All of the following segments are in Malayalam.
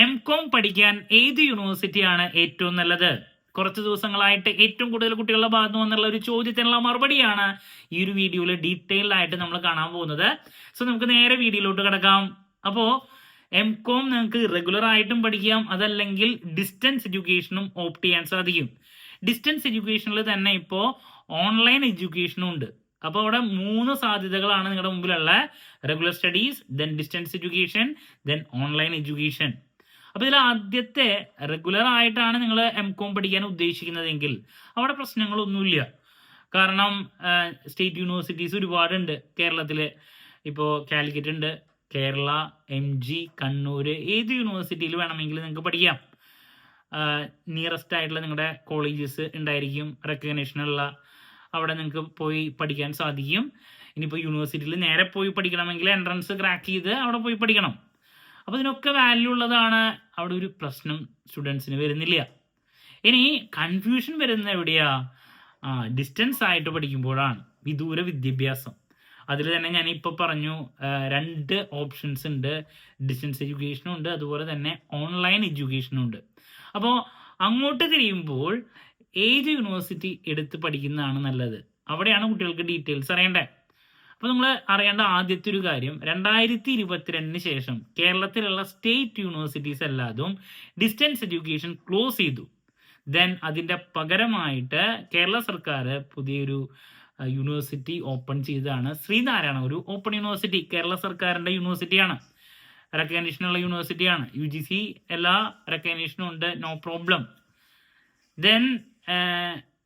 എംകോം പഠിക്കാൻ ഏത് യൂണിവേഴ്സിറ്റിയാണ് ഏറ്റവും നല്ലത്? കുറച്ച് ദിവസങ്ങളായിട്ട് ഏറ്റവും കൂടുതൽ കുട്ടികളുടെ ഭാഗത്ത് വന്നുള്ള ഒരു ചോദ്യത്തിനുള്ള മറുപടിയാണ് ഈ ഒരു വീഡിയോയിൽ ഡീറ്റെയിൽഡ് ആയിട്ട് നമ്മൾ കാണാൻ പോകുന്നത്. സോ നമുക്ക് നേരെ വീഡിയോയിലോട്ട് കിടക്കാം. അപ്പോൾ എംകോം നിങ്ങൾക്ക് റെഗുലർ ആയിട്ടും പഠിക്കാം, അതല്ലെങ്കിൽ ഡിസ്റ്റൻസ് എഡ്യൂക്കേഷനും ഓപ്റ്റ് ചെയ്യാൻ സാധിക്കും. ഡിസ്റ്റൻസ് എഡ്യൂക്കേഷനിൽ തന്നെ ഇപ്പോൾ ഓൺലൈൻ എഡ്യൂക്കേഷനും ഉണ്ട്. അപ്പോൾ അവിടെ 3 സാധ്യതകളാണ് നിങ്ങളുടെ മുമ്പിലുള്ള: regular studies, then distance education, then online education. അപ്പോൾ ഇതിൽ ആദ്യത്തെ റെഗുലർ ആയിട്ടാണ് നിങ്ങൾ എംകോം പഠിക്കാൻ ഉദ്ദേശിക്കുന്നതെങ്കിൽ അവിടെ പ്രശ്നങ്ങളൊന്നുമില്ല. കാരണം സ്റ്റേറ്റ് യൂണിവേഴ്സിറ്റീസ് ഒരുപാടുണ്ട് കേരളത്തിൽ. ഇപ്പോൾ കാലിക്കറ്റ് ഉണ്ട്, കേരള, MG, കണ്ണൂർ, ഏത് യൂണിവേഴ്സിറ്റിയിൽ വേണമെങ്കിലും നിങ്ങൾക്ക് പഠിക്കാം. നിയറസ്റ്റ് ആയിട്ടുള്ള നിങ്ങളുടെ കോളേജസ് ഉണ്ടായിരിക്കും, റെക്കഗ്നേഷനുള്ള. അവിടെ നിങ്ങൾക്ക് പോയി പഠിക്കാൻ സാധിക്കും. ഇനിയിപ്പോൾ യൂണിവേഴ്സിറ്റിയിൽ നേരെ പോയി പഠിക്കണമെങ്കിൽ എൻട്രൻസ് ക്രാക്ക് ചെയ്ത് അവിടെ പോയി പഠിക്കണം. അപ്പോൾ ഇതിനൊക്കെ വാല്യൂ ഉള്ളതാണ്. അവിടെ ഒരു പ്രശ്നം സ്റ്റുഡൻസിന് വരുന്നില്ല. ഇനി കൺഫ്യൂഷൻ വരുന്നത് എവിടെയാ? ഡിസ്റ്റൻസ് ആയിട്ട് പഠിക്കുമ്പോഴാണ്, വിദൂര വിദ്യാഭ്യാസം. അതിൽ തന്നെ ഞാൻ ഇപ്പോൾ പറഞ്ഞു 2 ഓപ്ഷൻസ് ഉണ്ട്. ഡിസ്റ്റൻസ് എഡ്യൂക്കേഷനും ഉണ്ട്, അതുപോലെ തന്നെ ഓൺലൈൻ എഡ്യൂക്കേഷനും ഉണ്ട്. അപ്പോൾ അങ്ങോട്ട് തിരിയുമ്പോൾ ഏത് യൂണിവേഴ്സിറ്റി എടുത്ത് പഠിക്കുന്നതാണ് നല്ലത്? അവിടെയാണ് കുട്ടികൾക്ക് ഡീറ്റെയിൽസ് അറിയേണ്ടത്. അപ്പോൾ നമ്മൾ അറിയേണ്ട ആദ്യത്തെ ഒരു കാര്യം, 2022 ശേഷം കേരളത്തിലുള്ള സ്റ്റേറ്റ് യൂണിവേഴ്സിറ്റീസ് എല്ലാതും ഡിസ്റ്റൻസ് എഡ്യൂക്കേഷൻ ക്ലോസ് ചെയ്തു. ദെൻ അതിൻ്റെ പകരമായിട്ട് കേരള സർക്കാർ പുതിയൊരു യൂണിവേഴ്സിറ്റി ഓപ്പൺ ചെയ്തതാണ്. ശ്രീനാരായണ ഗുരു ഓപ്പൺ യൂണിവേഴ്സിറ്റി കേരള സർക്കാരിൻ്റെ യൂണിവേഴ്സിറ്റിയാണ്, റെക്കഗ്നേഷനുള്ള യൂണിവേഴ്സിറ്റിയാണ്. UGC എല്ലാ റെക്കഗ്നേഷനും ഉണ്ട്, നോ പ്രോബ്ലം. ദെൻ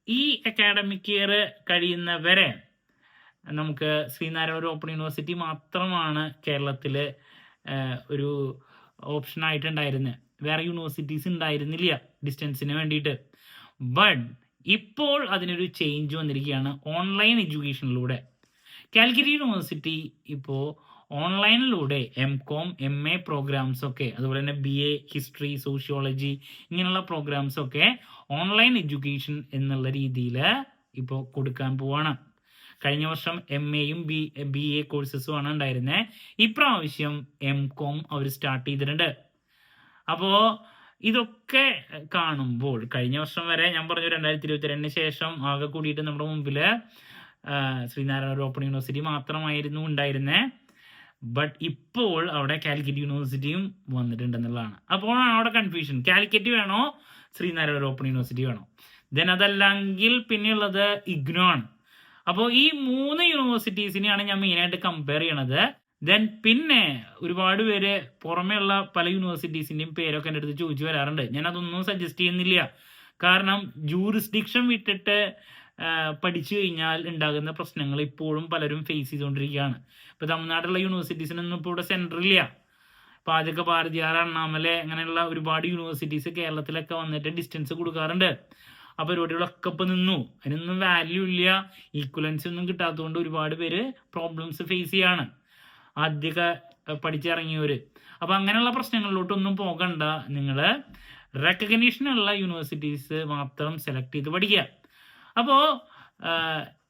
ഈ അക്കാഡമിക് ഇയർ കഴിയുന്നവരെ നമുക്ക് ശ്രീനാരായണ ഓപ്പൺ യൂണിവേഴ്സിറ്റി മാത്രമാണ് കേരളത്തിൽ ഒരു ഓപ്ഷനായിട്ടുണ്ടായിരുന്നത്. വേറെ യൂണിവേഴ്സിറ്റീസ് ഉണ്ടായിരുന്നില്ല ഡിസ്റ്റൻസിന് വേണ്ടിയിട്ട്. ബട്ട് ഇപ്പോൾ അതിനൊരു ചേഞ്ച് വന്നിരിക്കുകയാണ് ഓൺലൈൻ എഡ്യൂക്കേഷനിലൂടെ. കാലിക്കറ്റ് യൂണിവേഴ്സിറ്റി ഇപ്പോൾ ഓൺലൈനിലൂടെ MCOM, MA പ്രോഗ്രാംസൊക്കെ, അതുപോലെ തന്നെ BA ഹിസ്റ്ററി, സോഷ്യോളജി, ഇങ്ങനെയുള്ള പ്രോഗ്രാംസൊക്കെ ഓൺലൈൻ എഡ്യൂക്കേഷൻ എന്നുള്ള രീതിയിൽ ഇപ്പോൾ കൊടുക്കാൻ പോവാണ്. കഴിഞ്ഞ വർഷം MAയും BA കോഴ്സസുമാണ് ഉണ്ടായിരുന്നത്. ഇപ്രാവശ്യം MCOM അവർ സ്റ്റാർട്ട് ചെയ്തിട്ടുണ്ട്. അപ്പോൾ ഇതൊക്കെ കാണുമ്പോൾ കഴിഞ്ഞ വർഷം വരെ ഞാൻ പറഞ്ഞു 2022 ശേഷം ആകെ കൂടിയിട്ട് നമ്മുടെ മുമ്പിൽ ശ്രീനാരായണ ഓപ്പൺ യൂണിവേഴ്സിറ്റി മാത്രമായിരുന്നു ഉണ്ടായിരുന്നത്. ബട്ട് ഇപ്പോൾ അവിടെ കാലിക്കറ്റ് യൂണിവേഴ്സിറ്റിയും വന്നിട്ടുണ്ടെന്നുള്ളതാണ്. അപ്പോൾ അവിടെ കൺഫ്യൂഷൻ, കാലിക്കറ്റ് വേണോ ശ്രീനാരായണ ഓപ്പൺ യൂണിവേഴ്സിറ്റി വേണോ? ദെൻ അതല്ലെങ്കിൽ പിന്നെയുള്ളത് IGNOU ആണ്. അപ്പോൾ ഈ 3 യൂണിവേഴ്സിറ്റീസിനെയാണ് ഞാൻ മെയിനായിട്ട് കമ്പയർ ചെയ്യണത്. ദെൻ പിന്നെ ഒരുപാട് പേര് പുറമെയുള്ള പല യൂണിവേഴ്സിറ്റീസിൻ്റെയും പേരൊക്കെ എൻ്റെ അടുത്ത് ചോദിച്ചു വരാറുണ്ട്. ഞാൻ അതൊന്നും സജസ്റ്റ് ചെയ്യുന്നില്ല. കാരണം ജൂറിസ്ഡിക്ഷൻ വിട്ടിട്ട് പഠിച്ചു കഴിഞ്ഞാൽ ഉണ്ടാകുന്ന പ്രശ്നങ്ങൾ ഇപ്പോഴും പലരും ഫേസ് ചെയ്തുകൊണ്ടിരിക്കുകയാണ്. ഇപ്പോൾ തമിഴ്നാട്ടിലുള്ള യൂണിവേഴ്സിറ്റീസിനൊന്നും ഇപ്പോൾ ഇവിടെ സെൻറ്ററില്ല. ഇപ്പോൾ ആദ്യമൊക്കെ ഭാരതിയാർ, അണ്ണാമലൈ, അങ്ങനെയുള്ള ഒരുപാട് യൂണിവേഴ്സിറ്റീസ് കേരളത്തിലൊക്കെ വന്നിട്ട് ഡിസ്റ്റൻസ് കൊടുക്കാറുണ്ട്. ആ പരിപാടികളൊക്കെ ഇപ്പോൾ നിന്നു. അതിനൊന്നും വാല്യൂ ഇല്ല, ഈക്വലൻസി ഒന്നും കിട്ടാത്തതുകൊണ്ട് ഒരുപാട് പേര് പ്രോബ്ലംസ് ഫേസ് ചെയ്യാണ്, ആദ്യമൊക്കെ പഠിച്ചിറങ്ങിയവർ. അപ്പോൾ അങ്ങനെയുള്ള പ്രശ്നങ്ങളിലോട്ടൊന്നും പോകണ്ട. നിങ്ങൾ റെക്കഗ്നീഷനുള്ള യൂണിവേഴ്സിറ്റീസ് മാത്രം സെലക്ട് ചെയ്ത് പഠിക്കുക. അപ്പോൾ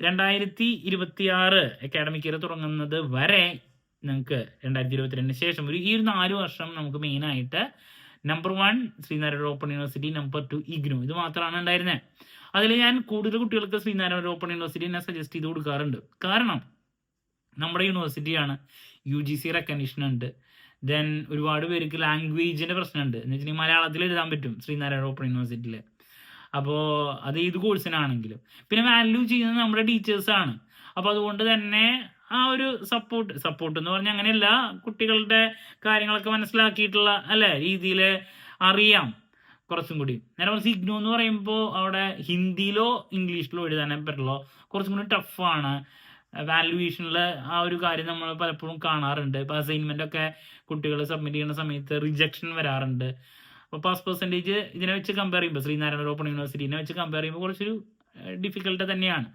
2026 അക്കാഡമിക് ഇയർ തുടങ്ങുന്നത് വരെ നിങ്ങൾക്ക് 2022 ശേഷം ഈ ഒരു 4 വർഷം നമുക്ക് മെയിനായിട്ട് number 1 Sreenarayana Open University, number 2 IGNOU, ഇത് മാത്രമാണ് ഉണ്ടായിരുന്നത്. അതിൽ ഞാൻ കൂടുതൽ കുട്ടികൾക്ക് ശ്രീനാരായണ ഓപ്പൺ യൂണിവേഴ്സിറ്റി ഞാൻ സജസ്റ്റ് ചെയ്ത് കൊടുക്കാറുണ്ട്. കാരണം നമ്മുടെ യൂണിവേഴ്സിറ്റിയാണ്, UGC റെക്കഗ്നീഷൻ ഉണ്ട്. ദെൻ ഒരുപാട് പേർക്ക് ലാംഗ്വേജിൻ്റെ പ്രശ്നമുണ്ട്. എന്ന് വെച്ചിട്ടുണ്ടെങ്കിൽ മലയാളത്തിൽ എഴുതാൻ പറ്റും ശ്രീനാരായണ ഓപ്പൺ യൂണിവേഴ്സിറ്റിയിൽ. അപ്പോൾ അത് ഏത് കോഴ്സിനാണെങ്കിലും. പിന്നെ വാല്യൂ ചെയ്യുന്നത് നമ്മുടെ ടീച്ചേഴ്സാണ്. അപ്പോൾ അതുകൊണ്ട് തന്നെ ആ ഒരു സപ്പോർട്ട് എന്ന് പറഞ്ഞാൽ അങ്ങനെയല്ല, കുട്ടികളുടെ കാര്യങ്ങളൊക്കെ മനസ്സിലാക്കിയിട്ടുള്ള രീതിയിൽ അറിയാം കുറച്ചും കൂടി. നേരെ മറിച്ച് IGNOU എന്ന് പറയുമ്പോൾ അവിടെ ഹിന്ദിയിലോ ഇംഗ്ലീഷിലോ എഴുതാനേ പറ്റുള്ളൂ, കുറച്ചും കൂടി ടഫാണ്. വാല്യുവേഷനിൽ ആ ഒരു കാര്യം നമ്മൾ പലപ്പോഴും കാണാറുണ്ട്. ഇപ്പോൾ അസൈൻമെൻ്റ് ഒക്കെ കുട്ടികൾ സബ്മിറ്റ് ചെയ്യുന്ന സമയത്ത് റിജക്ഷൻ വരാറുണ്ട്. അപ്പോൾ പാസ് പെർസെൻറ്റേജ് ഇതിനെ വെച്ച് കമ്പയർ ചെയ്യുമ്പോൾ ശ്രീനാരായണ ഓപ്പൺ യൂണിവേഴ്സിറ്റിനെ വെച്ച് കമ്പയർ ചെയ്യുമ്പോൾ കുറച്ചൊരു ഡിഫിക്കൽട്ട് തന്നെയാണ്.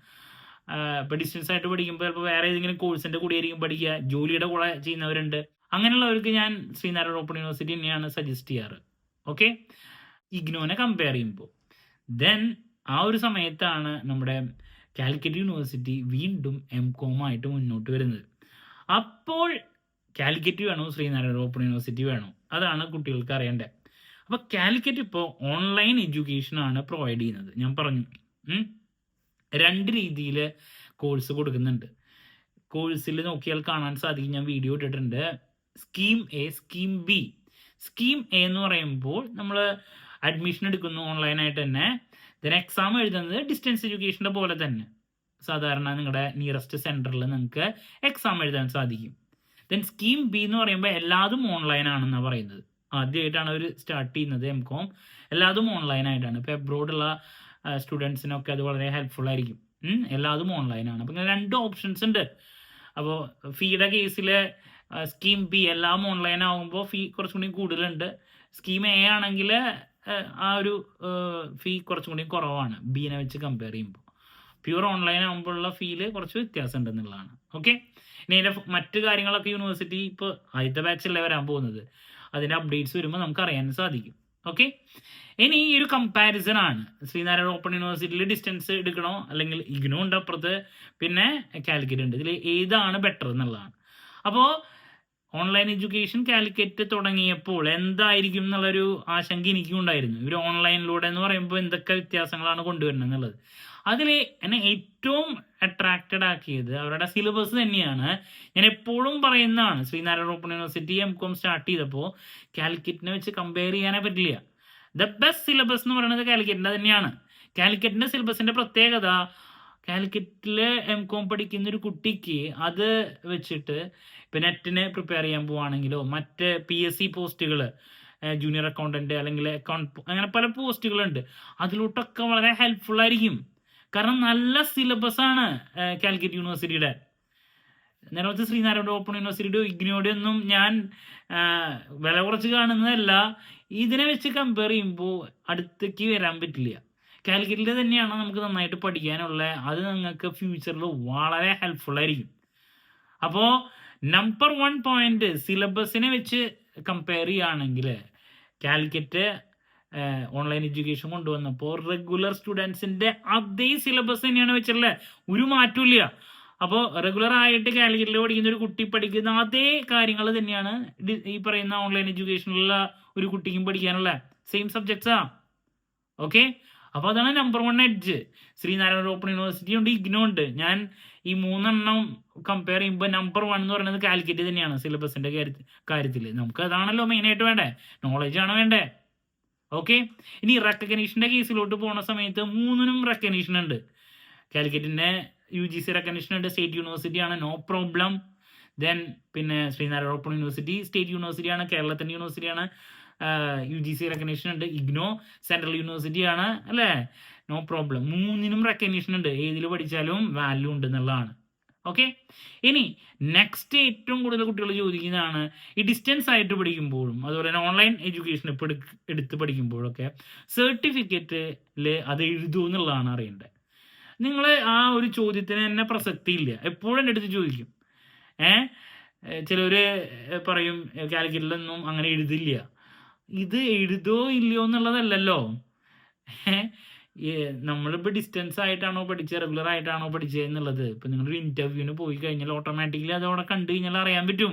ഇപ്പോൾ ഡിസ്റ്റൻസ് ആയിട്ട് പഠിക്കുമ്പോൾ ചിലപ്പോൾ വേറെ ഏതെങ്കിലും കോഴ്സിൻ്റെ കൂടെ ആയിരിക്കും പഠിക്കുക, ജോലിയുടെ കൂടെ ചെയ്യുന്നവരുണ്ട്. അങ്ങനെയുള്ളവർക്ക് ഞാൻ ശ്രീനാരായണ ഓപ്പൺ യൂണിവേഴ്സിറ്റി തന്നെയാണ് സജസ്റ്റ് ചെയ്യാറ്. ഓക്കെ, IGNOUനെ കമ്പയർ ചെയ്യുമ്പോൾ. ദെൻ ആ ഒരു സമയത്താണ് നമ്മുടെ കാലിക്കറ്റ് യൂണിവേഴ്സിറ്റി വീണ്ടും MCOM ആയിട്ട് മുന്നോട്ട് വരുന്നത്. അപ്പോൾ കാലിക്കറ്റ് വേണോ ശ്രീനാരായണ ഓപ്പൺ യൂണിവേഴ്സിറ്റി വേണോ? അതാണ് കുട്ടികൾക്ക് അറിയേണ്ടത്. അപ്പോൾ കാലിക്കറ്റ് ഇപ്പോൾ ഓൺലൈൻ എഡ്യൂക്കേഷനാണ് പ്രൊവൈഡ് ചെയ്യുന്നത്. ഞാൻ പറഞ്ഞു 2 രീതിയിൽ കോഴ്സ് കൊടുക്കുന്നുണ്ട്. കോഴ്സിൽ നോക്കിയാൽ കാണാൻ സാധിക്കും, ഞാൻ വീഡിയോ ഇട്ടിട്ടുണ്ട്. Scheme A, scheme B. Scheme A എന്ന് പറയുമ്പോൾ നമ്മൾ അഡ്മിഷൻ എടുക്കുന്നു ഓൺലൈനായിട്ട് തന്നെ, ദെൻ എക്സാം എഴുതുന്നത് ഡിസ്റ്റൻസ് എഡ്യൂക്കേഷൻ്റെ പോലെ തന്നെ സാധാരണ നിങ്ങളുടെ നിയറസ്റ്റ് സെൻറ്ററിൽ നിങ്ങൾക്ക് എക്സാം എഴുതാൻ സാധിക്കും. ദെൻ സ്കീം ബി എന്ന് പറയുമ്പോൾ എല്ലാതും ഓൺലൈനാണെന്നാണ് പറയുന്നത്. ആദ്യമായിട്ടാണ് അവർ സ്റ്റാർട്ട് ചെയ്യുന്നത് എംകോം, എല്ലാതും ഓൺലൈനായിട്ടാണ്. ഇപ്പോൾ എബ്രോഡുള്ള സ്റ്റുഡൻസിനൊക്കെ അത് വളരെ ഹെൽപ്ഫുൾ ആയിരിക്കും. എല്ലാതും ഓൺലൈനാണ്. അപ്പോൾ ഇങ്ങനെ 2 ഓപ്ഷൻസ് ഉണ്ട്. അപ്പോൾ ഫീയുടെ കേസിൽ സ്കീം ബി എല്ലാം ഓൺലൈൻ ആകുമ്പോൾ ഫീ കുറച്ചും കൂടി കൂടുതലുണ്ട്. സ്കീം എ ആണെങ്കിൽ ആ ഒരു ഫീ കുറച്ചും കൂടി കുറവാണ് ബീനെ വെച്ച് കമ്പയർ ചെയ്യുമ്പോൾ. പ്യൂർ ഓൺലൈൻ ആകുമ്പോഴുള്ള ഫീല് കുറച്ച് വ്യത്യാസം ഉണ്ടെന്നുള്ളതാണ്. ഓക്കെ, ഇനി അതിൻ്റെ മറ്റു കാര്യങ്ങളൊക്കെ യൂണിവേഴ്സിറ്റി ഇപ്പോൾ ആദ്യത്തെ ബാച്ചല്ലേ വരാൻ പോകുന്നത്, അതിൻ്റെ അപ്ഡേറ്റ്സ് വരുമ്പോൾ നമുക്ക് അറിയാൻ സാധിക്കും. ഓക്കെ, ഇനി ഈ ഒരു കമ്പാരിസൺ ആണ്. ശ്രീനാരായണ ഓപ്പൺ യൂണിവേഴ്സിറ്റിയിൽ ഡിസ്റ്റൻസ് എടുക്കണോ അല്ലെങ്കിൽ ഇഗ്നോ ഉണ്ട് അപ്പുറത്ത്, പിന്നെ കാലിക്കറ്റ് ഉണ്ട്. ഇതിൽ ഏതാണ് ബെറ്റർ എന്നുള്ളതാണ്. അപ്പോൾ ഓൺലൈൻ എഡ്യൂക്കേഷൻ കാലിക്കറ്റ് തുടങ്ങിയപ്പോൾ എന്തായിരിക്കും എന്നുള്ളൊരു ആശങ്ക എനിക്കും ഉണ്ടായിരുന്നു. ഇവർ ഓൺലൈനിലൂടെ എന്ന് പറയുമ്പോൾ എന്തൊക്കെ വ്യത്യാസങ്ങളാണ് കൊണ്ടുവരുന്നത് എന്നുള്ളത്. അതിൽ എന്നെ ഏറ്റവും അട്രാക്റ്റഡ് ആക്കിയത് അവരുടെ സിലബസ് തന്നെയാണ്. ഞാൻ എപ്പോഴും പറയുന്നതാണ്, Sreenarayana Open University MCom start ചെയ്തപ്പോൾ കാലിക്കറ്റിനെ വെച്ച് കമ്പയർ ചെയ്യാനേ പറ്റില്ല. ദ ബെസ്റ്റ് സിലബസ് എന്ന് പറയുന്നത് കാലിക്കറ്റിൻ്റെ തന്നെയാണ്. കാലിക്കറ്റിൻ്റെ സിലബസിൻ്റെ പ്രത്യേകത, കാലിക്കറ്റിൽ എംകോം പഠിക്കുന്ന ഒരു കുട്ടിക്ക് അത് വെച്ചിട്ട് ഇപ്പം നെറ്റിന് പ്രിപ്പയർ ചെയ്യാൻ പോവുകയാണെങ്കിലോ മറ്റ് PSC പോസ്റ്റുകൾ, ജൂനിയർ അക്കൗണ്ടൻറ്റ് അല്ലെങ്കിൽ അങ്ങനെ പല പോസ്റ്റുകളുണ്ട്, അതിലോട്ടൊക്കെ വളരെ ഹെൽപ്ഫുൾ ആയിരിക്കും. കാരണം നല്ല സിലബസാണ് കാലിക്കറ്റ് യൂണിവേഴ്സിറ്റിയുടെ. നേരത്തെ ശ്രീനാരായണ ഓപ്പൺ യൂണിവേഴ്സിറ്റിയുടെ ഇഗ്നോയുടെ ഒന്നും ഞാൻ വില കുറച്ച് കാണുന്നതല്ല, ഇതിനെ വെച്ച് കമ്പയർ ചെയ്യുമ്പോൾ അടുത്തേക്ക് വരാൻ പറ്റില്ല. കാലിക്കറ്റിൽ തന്നെയാണ് നമുക്ക് നന്നായിട്ട് പഠിക്കാനുള്ള, അത് നിങ്ങൾക്ക് ഫ്യൂച്ചറിൽ വളരെ ഹെൽപ്ഫുൾ ആയിരിക്കും. അപ്പോൾ നമ്പർ 1 പോയിന്റ് സിലബസിനെ വെച്ച് കമ്പയർ ചെയ്യുകയാണെങ്കിൽ കാലിക്കറ്റ് ഓൺലൈൻ എഡ്യൂക്കേഷൻ കൊണ്ടുവന്നപ്പോൾ റെഗുലർ സ്റ്റുഡൻസിൻ്റെ അതേ സിലബസ് തന്നെയാണ് വെച്ചിട്ടുള്ളത്, ഒരു മാറ്റമില്ല. അപ്പോൾ റെഗുലർ ആയിട്ട് കാലിക്കറ്റിൽ പഠിക്കുന്ന ഒരു കുട്ടി പഠിക്കുന്ന അതേ കാര്യങ്ങൾ തന്നെയാണ് ഈ പറയുന്ന ഓൺലൈൻ എഡ്യൂക്കേഷനിലുള്ള ഒരു കുട്ടിക്കും പഠിക്കാനുള്ള സെയിം സബ്ജക്ട്സാ. ഓക്കെ, അപ്പോൾ അതാണ് number 1 edge. Sreenarayana Open University ഉണ്ട്, ഇഗ്നോ ഉണ്ട്. ഞാൻ ഈ 3 എണ്ണം കമ്പയർ ചെയ്യുമ്പോൾ നമ്പർ 1 എന്ന് പറയുന്നത് കാലിക്കറ്റ് തന്നെയാണ് സിലബസിൻ്റെ കാര്യത്തിൽ. നമുക്ക് അതാണല്ലോ മെയിനായിട്ട് വേണ്ടേ, നോളജാണ് വേണ്ടേ. ഓക്കെ, ഇനി റെക്കഗ്നീഷൻ്റെ കേസിലോട്ട് പോകുന്ന സമയത്ത് 3നും റെക്കഗ്നീഷൻ ഉണ്ട്. കാലിക്കറ്റിൻ്റെ UGC റെക്കഗ്നീഷൻ ഉണ്ട്, സ്റ്റേറ്റ് യൂണിവേഴ്സിറ്റിയാണ്, നോ പ്രോബ്ലം. ദെൻ പിന്നെ ശ്രീനാരായണ ഓപ്പൺ യൂണിവേഴ്സിറ്റി സ്റ്റേറ്റ് യൂണിവേഴ്സിറ്റിയാണ്, കേരളത്തിൻ്റെ യൂണിവേഴ്സിറ്റിയാണ്, UGC റെക്കഗ്നീഷൻ ഉണ്ട്. ഇഗ്നോ സെൻട്രൽ യൂണിവേഴ്സിറ്റിയാണ്, അല്ലേ, നോ പ്രോബ്ലം. 3നും റെക്കഗ്നീഷൻ ഉണ്ട്, ഏതിൽ പഠിച്ചാലും വാല്യൂ ഉണ്ട് എന്നുള്ളതാണ്. ഓക്കെ, ഇനി നെക്സ്റ്റ് ഏറ്റവും കൂടുതൽ കുട്ടികൾ ചോദിക്കുന്നതാണ് ഈ ഡിസ്റ്റൻസ് ആയിട്ട് പഠിക്കുമ്പോഴും അതുപോലെ തന്നെ ഓൺലൈൻ എഡ്യൂക്കേഷൻ ഇപ്പോൾ എടുത്ത് പഠിക്കുമ്പോഴൊക്കെ സർട്ടിഫിക്കറ്റിൽ അത് എഴുതൂ എന്നുള്ളതാണ് അറിയേണ്ടത്. നിങ്ങൾ ആ ഒരു ചോദ്യത്തിന് തന്നെ പ്രസക്തിയില്ല, എപ്പോഴും എൻ്റെ അടുത്ത് ചോദിക്കും. ചിലർ പറയും കാലിക്കറ്റിലൊന്നും അങ്ങനെ എഴുതില്ല. ഇത് എഴുതോ ഇല്ലയോ എന്നുള്ളതല്ലല്ലോ. നമ്മളിപ്പോൾ ഡിസ്റ്റൻസ് ആയിട്ടാണോ പഠിച്ചത് റെഗുലർ ആയിട്ടാണോ പഠിച്ചത് എന്നുള്ളത് ഇപ്പം നിങ്ങളൊരു ഇൻ്റർവ്യൂവിന് പോയി കഴിഞ്ഞാൽ ഓട്ടോമാറ്റിക്കലി അതവിടെ കണ്ടു കഴിഞ്ഞാൽ അറിയാൻ പറ്റും.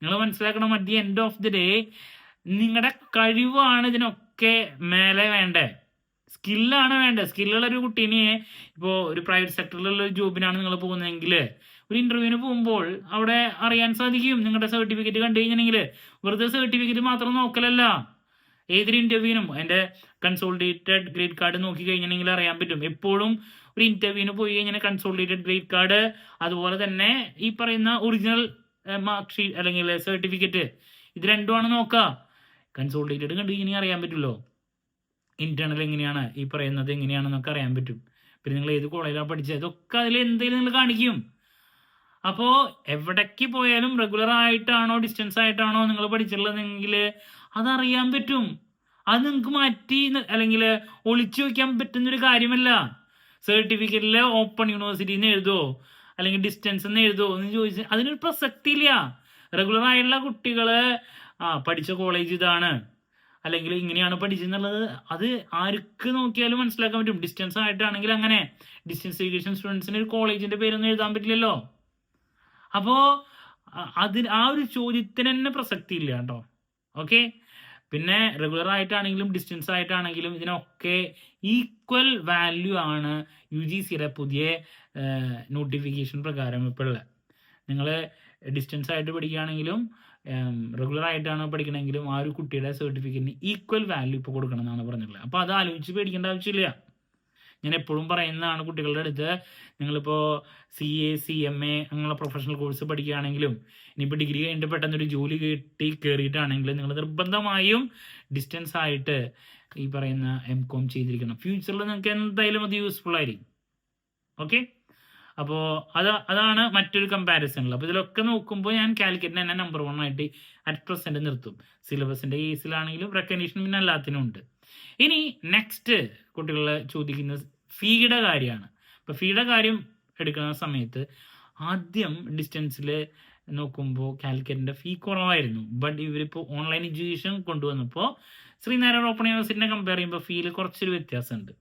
നിങ്ങൾ മനസ്സിലാക്കണം, at the end of the day നിങ്ങളുടെ കഴിവാണ് ഇതിനൊക്കെ മേലെ വേണ്ടേ, സ്കില്ലാണ് വേണ്ടത്. സ്കില്ലുള്ളൊരു കുട്ടീനെ ഇപ്പോൾ ഒരു പ്രൈവറ്റ് സെക്ടറിലുള്ള ഒരു ജോബിനാണ് നിങ്ങൾ പോകുന്നതെങ്കിൽ ഒരു ഇൻ്റർവ്യൂവിന് പോകുമ്പോൾ അവിടെ അറിയാൻ സാധിക്കും. നിങ്ങളുടെ സർട്ടിഫിക്കറ്റ് കണ്ടു കഴിഞ്ഞിട്ടുണ്ടെങ്കിൽ വെറുതെ സർട്ടിഫിക്കറ്റ് മാത്രം നോക്കലല്ല, ഏതൊരു ഇൻ്റർവ്യൂവിനും അതിൻ്റെ കൺസോളിഡേറ്റഡ് ഗ്രേഡ് കാർഡ് നോക്കി കഴിഞ്ഞിട്ടുണ്ടെങ്കിൽ അറിയാൻ പറ്റും. എപ്പോഴും ഒരു ഇൻ്റർവ്യൂവിന് പോയി കഴിഞ്ഞാൽ കൺസോളിഡേറ്റഡ് ഗ്രേഡ് കാർഡ് അതുപോലെ തന്നെ ഈ പറയുന്ന ഒറിജിനൽ മാർക്ക് ഷീറ്റ് അല്ലെങ്കിൽ സർട്ടിഫിക്കറ്റ് ഇത് രണ്ടുമാണ് നോക്കുക. കൺസോളിഡേറ്റഡ് കണ്ടു കഴിഞ്ഞാൽ അറിയാൻ പറ്റുമല്ലോ, ഇന്റേണൽ എങ്ങനെയാണ് ഈ പറയുന്നത് എങ്ങനെയാണെന്നൊക്കെ അറിയാൻ പറ്റും. പിന്നെ നിങ്ങൾ ഏത് കോളേജിലാണ് പഠിച്ചത് ഇതൊക്കെ അതിൽ എന്തെങ്കിലും നിങ്ങൾ കാണിക്കും. അപ്പോൾ എവിടേക്ക് പോയാലും റെഗുലർ ആയിട്ടാണോ ഡിസ്റ്റൻസ് ആയിട്ടാണോ നിങ്ങൾ പഠിച്ചിട്ടുള്ളതെങ്കിൽ അതറിയാൻ പറ്റും. അത് നിങ്ങൾക്ക് മാറ്റി അല്ലെങ്കിൽ ഒളിച്ചു വയ്ക്കാൻ പറ്റുന്നൊരു കാര്യമല്ല. സർട്ടിഫിക്കറ്റിൽ ഓപ്പൺ യൂണിവേഴ്സിറ്റിയിൽ നിന്ന് എഴുതുമോ അല്ലെങ്കിൽ ഡിസ്റ്റൻസ് നിന്ന് എഴുതുമോ എന്ന് ചോദിച്ചാൽ അതിനൊരു പ്രസക്തിയില്ല. റെഗുലർ ആയിട്ടുള്ള കുട്ടികൾ പഠിച്ച കോളേജ് ഇതാണ് അല്ലെങ്കിൽ ഇങ്ങനെയാണ് പഠിച്ചെന്നുള്ളത് അത് ആർക്ക് നോക്കിയാലും മനസ്സിലാക്കാൻ പറ്റും. ഡിസ്റ്റൻസ് ആയിട്ടാണെങ്കിൽ അങ്ങനെ ഡിസ്റ്റൻസ് എഡ്യൂക്കേഷൻ സ്റ്റുഡൻസിന് ഒരു കോളേജിൻ്റെ പേരൊന്നും എഴുതാൻ പറ്റില്ലല്ലോ. അപ്പോൾ ആ ഒരു ചോദ്യത്തിന് തന്നെ പ്രസക്തി ഇല്ല കേട്ടോ. ഓക്കെ, പിന്നെ റെഗുലർ ആയിട്ടാണെങ്കിലും ഡിസ്റ്റൻസ് ആയിട്ടാണെങ്കിലും ഇതിനൊക്കെ ഈക്വൽ വാല്യൂ ആണ് UGCയുടെ പുതിയ നോട്ടിഫിക്കേഷൻ പ്രകാരം ഇപ്പോൾ ഉള്ളത്. നിങ്ങൾ ഡിസ്റ്റൻസ് ആയിട്ട് പഠിക്കുകയാണെങ്കിലും റെഗുലർ ആയിട്ടാണ് പഠിക്കണമെങ്കിലും ആ ഒരു കുട്ടിയുടെ സർട്ടിഫിക്കറ്റിന് ഈക്വൽ വാല്യൂ ഇപ്പോൾ കൊടുക്കണം എന്നാണ് പറഞ്ഞിട്ടുള്ളത്. അപ്പോൾ അത് ആലോചിച്ച് പേടിക്കേണ്ട ആവശ്യമില്ല. ഞാൻ എപ്പോഴും പറയുന്നതാണ് കുട്ടികളുടെ അടുത്ത്, നിങ്ങളിപ്പോൾ CA CMA അങ്ങനെയുള്ള പ്രൊഫഷണൽ കോഴ്സ് പഠിക്കുകയാണെങ്കിലും ഇനിയിപ്പോൾ ഡിഗ്രി കഴിഞ്ഞിട്ട് പെട്ടെന്നൊരു ജോലി കിട്ടി കയറിയിട്ടാണെങ്കിലും നിങ്ങൾ നിർബന്ധമായും ഡിസ്റ്റൻസ് ആയിട്ട് ഈ പറയുന്ന MCOM ചെയ്തിരിക്കണം. ഫ്യൂച്ചറിൽ നിങ്ങൾക്ക് എന്തായാലും അത് യൂസ്ഫുൾ ആയിരിക്കും. ഓക്കെ, അപ്പോൾ അതാണ് മറ്റൊരു കമ്പാരിസണിൽ. അപ്പോൾ ഇതിലൊക്കെ നോക്കുമ്പോൾ ഞാൻ കാലിക്കറ്റിനെ തന്നെ നമ്പർ 1 ആയിട്ട് അറ്റ് പ്രസൻറ്റ് നിർത്തും. സിലബസിൻ്റെ കേസിലാണെങ്കിലും റെക്കഗ്നീഷൻ പിന്നെ എല്ലാത്തിനും ഉണ്ട്. ഇനി നെക്സ്റ്റ് കുട്ടികൾ ചോദിക്കുന്ന ഫീയുടെ കാര്യമാണ്. അപ്പോൾ ഫീയുടെ കാര്യം എടുക്കുന്ന സമയത്ത് ആദ്യം ഡിസ്റ്റൻസിൽ നോക്കുമ്പോൾ കാലിക്കറ്റിൻ്റെ ഫീ കുറവായിരുന്നു. ബട്ട് ഇവരിപ്പോൾ ഓൺലൈൻ എഡ്യൂക്കേഷൻ കൊണ്ടുവന്നപ്പോൾ ശ്രീനാരായണ ഓപ്പൺ യൂണിവേഴ്സിറ്റിനെ കമ്പയർ ചെയ്യുമ്പോൾ ഫീയിൽ കുറച്ചൊരു വ്യത്യാസമുണ്ട്.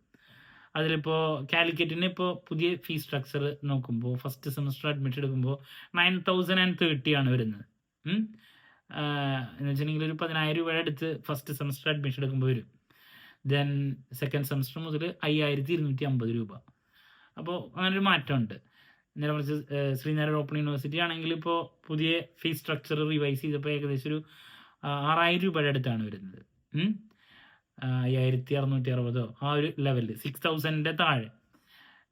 അതിലിപ്പോൾ കാലിക്കറ്റിന് ഇപ്പോൾ പുതിയ ഫീ സ്ട്രക്ചർ നോക്കുമ്പോൾ ഫസ്റ്റ് സെമസ്റ്റർ അഡ്മിഷൻ എടുക്കുമ്പോൾ 9,030 ആണ് വരുന്നത്. എന്ന് വെച്ചിട്ടുണ്ടെങ്കിൽ ഒരു 10,000 രൂപയുടെ അടുത്ത് ഫസ്റ്റ് സെമസ്റ്റർ അഡ്മിഷൻ എടുക്കുമ്പോൾ വരും. ദെൻ സെക്കൻഡ് സെമസ്റ്റർ മുതൽ 5,250 രൂപ. അപ്പോൾ അങ്ങനൊരു മാറ്റമുണ്ട്. നേരെ മറിച്ച് ശ്രീനാരായണ ഓപ്പൺ യൂണിവേഴ്സിറ്റി ആണെങ്കിൽ ഇപ്പോൾ പുതിയ ഫീ സ്ട്രക്ചർ റിവൈസ് ചെയ്തപ്പോൾ ഏകദേശം ഒരു 6,000 രൂപയുടെ അടുത്താണ് വരുന്നത്. 5,660 ആ ഒരു ലെവലിൽ 6,000 താഴെ.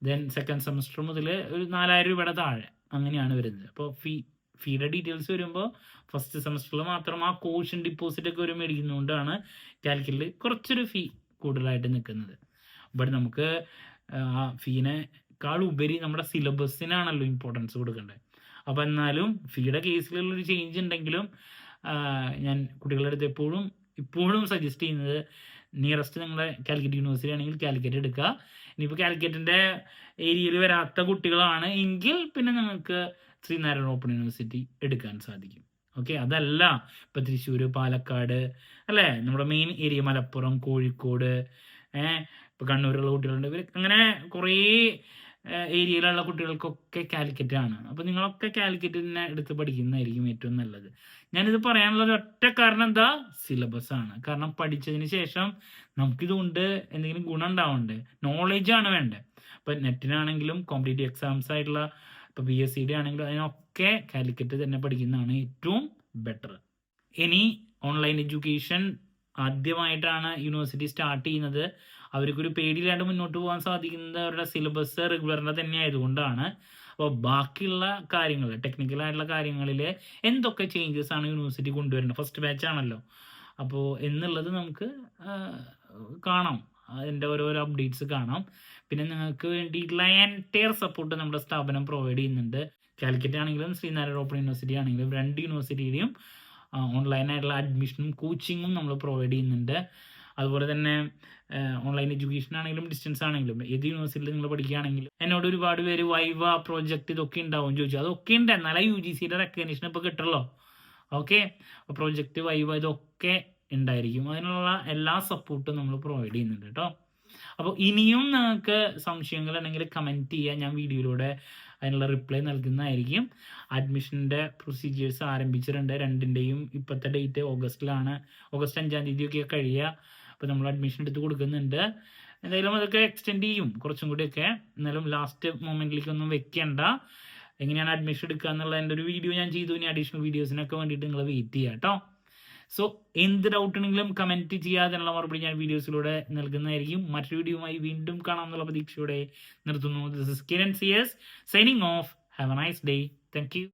ദെൻ സെക്കൻഡ് സെമസ്റ്റർ മുതൽ ഒരു 4,000 രൂപയുടെ താഴെ അങ്ങനെയാണ് വരുന്നത്. അപ്പോൾ ഫീയുടെ ഡീറ്റെയിൽസ് വരുമ്പോൾ ഫസ്റ്റ് സെമസ്റ്ററിൽ മാത്രം ആ കോഷൻ ഡിപ്പോസിറ്റ് ഒക്കെ ഒരു മേടിക്കുന്നതുകൊണ്ടാണ് കാലിക്കറ്റിൽ കുറച്ചൊരു ഫീ കൂടുതലായിട്ട് നിൽക്കുന്നത്. ബട്ട് നമുക്ക് ആ ഫീനേക്കാൾ ഉപരി നമ്മുടെ സിലബസിനാണല്ലോ ഇമ്പോർട്ടൻസ് കൊടുക്കേണ്ടത്. അപ്പോൾ എന്നാലും ഫീയുടെ കേസിലുള്ളൊരു ചേഞ്ച് ഉണ്ടെങ്കിലും ഞാൻ കുട്ടികളുടെ അടുത്ത് ഇപ്പോഴും സജസ്റ്റ് ചെയ്യുന്നത് നിയറസ്റ്റ് നിങ്ങളുടെ കാലിക്കറ്റ് യൂണിവേഴ്സിറ്റി ആണെങ്കിൽ കാലിക്കറ്റ് എടുക്കുക. ഇനിയിപ്പോൾ കാലിക്കറ്റിൻ്റെ ഏരിയയിൽ വരാത്ത കുട്ടികളാണ് എങ്കിൽ പിന്നെ നിങ്ങൾക്ക് ശ്രീനാരായണ ഓപ്പൺ യൂണിവേഴ്സിറ്റി എടുക്കാൻ സാധിക്കും. ഓക്കെ, അതല്ല ഇപ്പോൾ തൃശ്ശൂർ, പാലക്കാട് അല്ലേ, നമ്മുടെ മെയിൻ ഏരിയ മലപ്പുറം, കോഴിക്കോട്, ഇപ്പോൾ കണ്ണൂരുള്ള കുട്ടികളുണ്ട്. ഇവർ അങ്ങനെ കുറേ ഏരിയയിലുള്ള കുട്ടികൾക്കൊക്കെ കാലിക്കറ്റാണ്. അപ്പോൾ നിങ്ങളൊക്കെ കാലിക്കറ്റിനെ എടുത്ത് പഠിക്കുന്നതായിരിക്കും ഏറ്റവും നല്ലത്. ഞാനിത് പറയാനുള്ള ഒറ്റ കാരണം എന്താ, സിലബസ് ആണ്. കാരണം പഠിച്ചതിന് ശേഷം നമുക്കിതുകൊണ്ട് എന്തെങ്കിലും ഗുണം ഉണ്ടാവണ്ടേ, നോളേജാണ് വേണ്ടത്. ഇപ്പോൾ നെറ്റിനാണെങ്കിലും കോമ്പറ്റേറ്റീവ് എക്സാംസ് ആയിട്ടുള്ള ഇപ്പോൾ PSCD ആണെങ്കിലും അതിനൊക്കെ കാലിക്കറ്റ് തന്നെ പഠിക്കുന്നതാണ് ഏറ്റവും ബെറ്റർ. ഇനി ഓൺലൈൻ എഡ്യൂക്കേഷൻ ആദ്യമായിട്ടാണ് യൂണിവേഴ്സിറ്റി സ്റ്റാർട്ട് ചെയ്യുന്നത്. അവർക്കൊരു പേടിയില്ലാണ്ട് മുന്നോട്ട് പോകാൻ സാധിക്കുന്നത് അവരുടെ സിലബസ് റെഗുലറിൻ്റെ തന്നെ ആയതുകൊണ്ടാണ്. അപ്പോൾ ബാക്കിയുള്ള കാര്യങ്ങൾ, ടെക്നിക്കലായിട്ടുള്ള കാര്യങ്ങളിൽ എന്തൊക്കെ ചേഞ്ചസ് ആണ് യൂണിവേഴ്സിറ്റി കൊണ്ടുവരുന്നത്, ഫസ്റ്റ് ബാച്ച് ആണല്ലോ, അപ്പോൾ എന്നുള്ളത് നമുക്ക് കാണാം. അതിൻ്റെ ഓരോരോ അപ്ഡേറ്റ്സ് കാണാം. പിന്നെ നിങ്ങൾക്ക് വേണ്ടിയിട്ടുള്ള എൻറ്റയർ സപ്പോർട്ട് നമ്മുടെ സ്ഥാപനം പ്രൊവൈഡ് ചെയ്യുന്നുണ്ട്. കാലിക്കറ്റ് ആണെങ്കിലും ശ്രീനാരായണ ഓപ്പൺ യൂണിവേഴ്സിറ്റി ആണെങ്കിലും 2 യൂണിവേഴ്സിറ്റിയിലെയും ഓൺലൈനായിട്ടുള്ള അഡ്മിഷനും കോച്ചിങ്ങും നമ്മൾ പ്രൊവൈഡ് ചെയ്യുന്നുണ്ട്. അതുപോലെ തന്നെ ഓൺലൈൻ എഡ്യൂക്കേഷൻ ആണെങ്കിലും ഡിസ്റ്റൻസ് ആണെങ്കിലും ഏത് യൂണിവേഴ്സിറ്റിയിൽ നിങ്ങൾ പഠിക്കുകയാണെങ്കിലും എന്നോട് ഒരുപാട് പേര് വൈവ പ്രോജക്റ്റ് ഇതൊക്കെ ഉണ്ടാവും ചോദിച്ചു. അതൊക്കെ ഉണ്ട്, എന്നാലേ UGCയുടെ റെക്കഗ്നീഷൻ ഇപ്പോൾ കിട്ടുള്ളൂ. ഓക്കെ, അപ്പോൾ പ്രോജക്റ്റ് വൈവ ഇതൊക്കെ ഉണ്ടായിരിക്കും. അതിനുള്ള എല്ലാ സപ്പോർട്ടും നമ്മൾ പ്രൊവൈഡ് ചെയ്യുന്നുണ്ട് കേട്ടോ. അപ്പോൾ ഇനിയും നിങ്ങൾക്ക് സംശയങ്ങൾ ഉണ്ടെങ്കിൽ കമൻറ്റ് ചെയ്യുക, ഞാൻ വീഡിയോയിലൂടെ അതിനുള്ള റിപ്ലൈ നൽകുന്നതായിരിക്കും. അഡ്മിഷൻ്റെ പ്രൊസീജിയേഴ്സ് ആരംഭിച്ചിട്ടുണ്ട്. 2ൻ്റെയും ഇപ്പോഴത്തെ ഡേറ്റ് ഓഗസ്റ്റിലാണ്. ഓഗസ്റ്റ് 5-ാം തീയതിയൊക്കെ കഴിയുക. അപ്പോൾ നമ്മൾ അഡ്മിഷൻ എടുത്ത് കൊടുക്കുന്നുണ്ട്. എന്തായാലും അതൊക്കെ എക്സ്റ്റെൻഡ് ചെയ്യും കുറച്ചും കൂടിയൊക്കെ. എന്നാലും ലാസ്റ്റ് മൊമെൻറ്റിലേക്കൊന്നും വെക്കേണ്ട. എങ്ങനെയാണ് അഡ്മിഷൻ എടുക്കുക എന്നുള്ളതിൻ്റെ ഒരു വീഡിയോ ഞാൻ ചെയ്തു. ഇനി അഡീഷണൽ വീഡിയോസിനൊക്കെ വേണ്ടിയിട്ട് നിങ്ങൾ വെയിറ്റ് ചെയ്യുക കേട്ടോ. സോ എന്ത് ഡൗട്ട് ഉണ്ടെങ്കിലും കമൻറ്റ് ചെയ്യാതെയുള്ള മറുപടി ഞാൻ വീഡിയോസിലൂടെ നൽകുന്നതായിരിക്കും. മറ്റൊരു വീഡിയോയുമായി വീണ്ടും കാണാം എന്നുള്ള പ്രതീക്ഷയോടെ നിർത്തുന്നു. This is Kiran CS signing off. Have a nice day. Thank U.